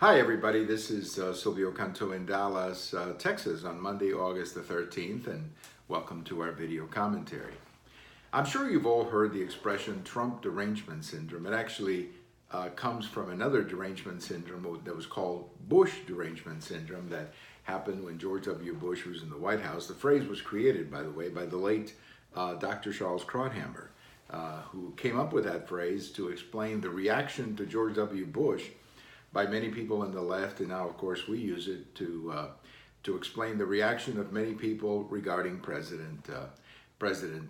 Hi everybody, this is Silvio Canto in Dallas, Texas on Monday, August the 13th, and welcome to our video commentary. I'm sure you've all heard the expression Trump Derangement Syndrome. It actually comes from another derangement syndrome that was called Bush Derangement Syndrome that happened when George W. Bush was in the White House. The phrase was created, by the way, by the late Dr. Charles Krauthammer, who came up with that phrase to explain the reaction to George W. Bush by many people on the left, and now of course we use it to explain the reaction of many people regarding President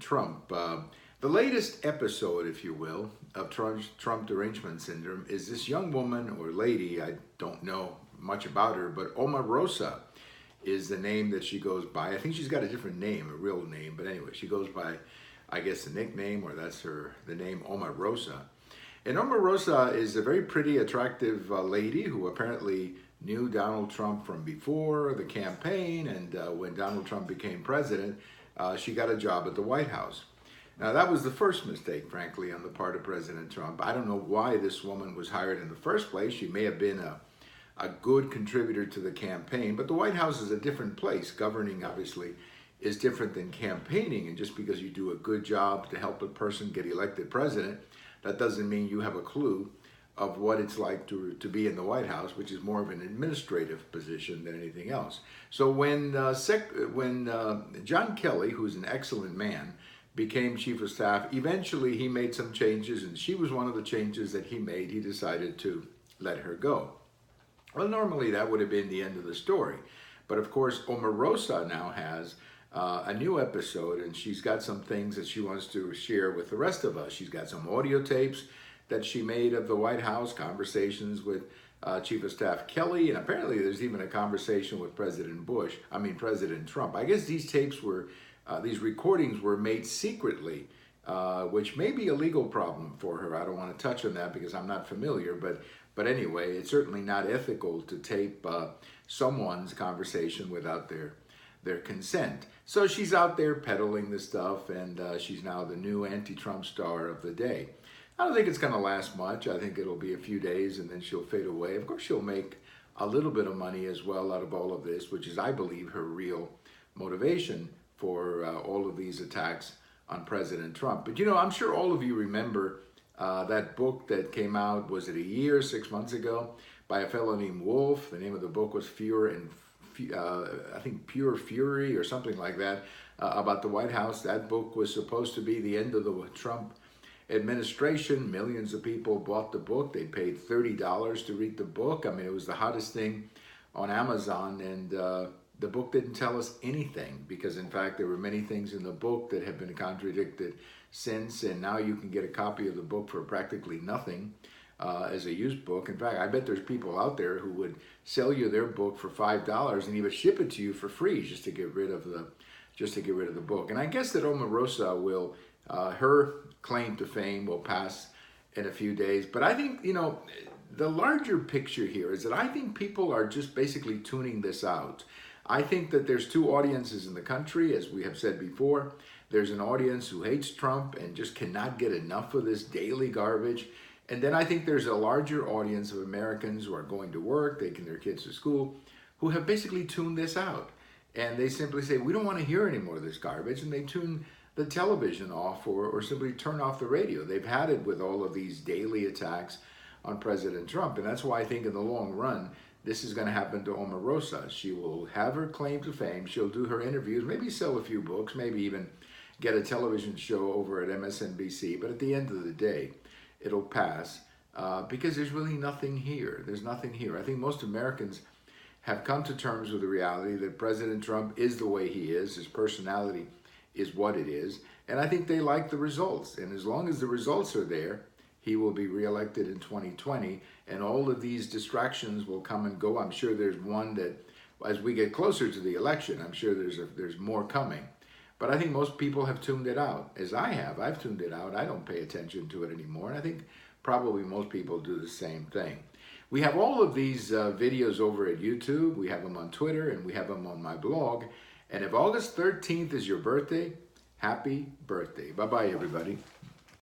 Trump. The latest episode, if you will, of Trump Derangement Syndrome is this young woman or lady, I don't know much about her, but Omarosa is the name that she goes by. I think she's got a different name, a real name, but anyway, she goes by, I guess, the nickname, or that's the name Omarosa. And Omarosa is a very pretty, attractive lady who apparently knew Donald Trump from before the campaign, and when Donald Trump became president, she got a job at the White House. Now, that was the first mistake, frankly, on the part of President Trump. I don't know why this woman was hired in the first place. She may have been a good contributor to the campaign, but the White House is a different place. Governing, obviously, is different than campaigning, and just because you do a good job to help a person get elected president, that doesn't mean you have a clue of what it's like to be in the White House, which is more of an administrative position than anything else. So when John Kelly, who's an excellent man, became chief of staff, eventually he made some changes, and she was one of the changes that he made. He decided to let her go. Well, normally that would have been the end of the story. But of course, Omarosa now has a new episode, and she's got some things that she wants to share with the rest of us. She's got some audio tapes that she made of the White House, conversations with Chief of Staff Kelly, and apparently there's even a conversation with President Trump. I guess these tapes were, these recordings were made secretly, which may be a legal problem for her. I don't want to touch on that because I'm not familiar, but anyway, it's certainly not ethical to tape someone's conversation without their consent. So she's out there peddling this stuff, and she's now the new anti-Trump star of the day. I don't think it's going to last much. I think it'll be a few days and then she'll fade away. Of course, she'll make a little bit of money as well out of all of this, which is, I believe, her real motivation for all of these attacks on President Trump. But, you know, I'm sure all of you remember that book that came out, was it a year, 6 months ago, by a fellow named Wolf. The name of the book was I think Pure Fury or something like that, about the White House. That book was supposed to be the end of the Trump administration. Millions of people bought the book. They paid $30 to read the book. I mean, it was the hottest thing on Amazon, and the book didn't tell us anything, because in fact there were many things in the book that have been contradicted since, and now you can get a copy of the book for practically nothing. As a used book. In fact, I bet there's people out there who would sell you their book for $5 and even ship it to you for free just to get rid of the book. And I guess that Omarosa will, her claim to fame will pass in a few days. But I think, you know, the larger picture here is that I think people are just basically tuning this out. I think that there's two audiences in the country, as we have said before. There's an audience who hates Trump and just cannot get enough of this daily garbage. And then I think there's a larger audience of Americans who are going to work, taking their kids to school, who have basically tuned this out. And they simply say, we don't want to hear any more of this garbage, and they tune the television off or simply turn off the radio. They've had it with all of these daily attacks on President Trump. And that's why I think in the long run, this is going to happen to Omarosa. She will have her claim to fame. She'll do her interviews, maybe sell a few books, maybe even get a television show over at MSNBC. But at the end of the day, it'll pass because there's really nothing here. There's nothing here. I think most Americans have come to terms with the reality that President Trump is the way he is. His personality is what it is. And I think they like the results. And as long as the results are there, he will be reelected in 2020. And all of these distractions will come and go. I'm sure there's one that, as we get closer to the election, I'm sure there's more coming. But I think most people have tuned it out, as I have. I've tuned it out. I don't pay attention to it anymore. And I think probably most people do the same thing. We have all of these videos over at YouTube. We have them on Twitter, and we have them on my blog. And if August 13th is your birthday, happy birthday. Bye-bye, everybody.